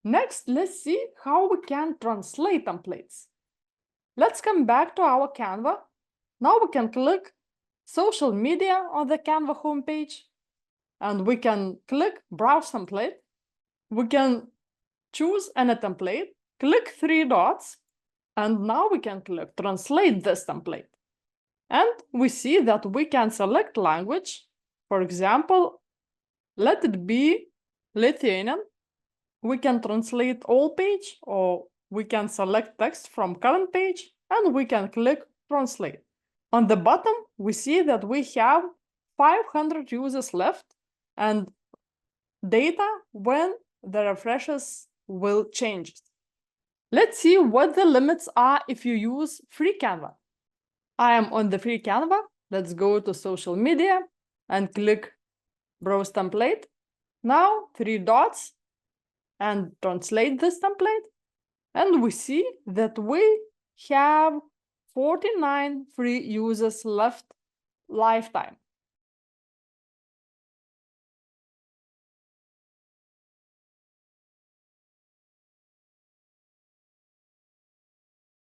Next, let's see how we can translate templates. Let's come back to our Canva. Now we can click social media on the Canva homepage, and we can click browse template. We can choose any template, click 3 dots, and now we can click translate this template. And we see that we can select language. For example, let it be Lithuanian. We can translate all page, or we can select text from current page, and we can click translate. On the bottom, we see that we have 500 users left and data when the refreshes will change. Let's see what the limits are if you use free Canva. I am on the free Canva. Let's go to social media and click browse template. Now 3 dots and translate this template. And we see that we have 49 free users left lifetime.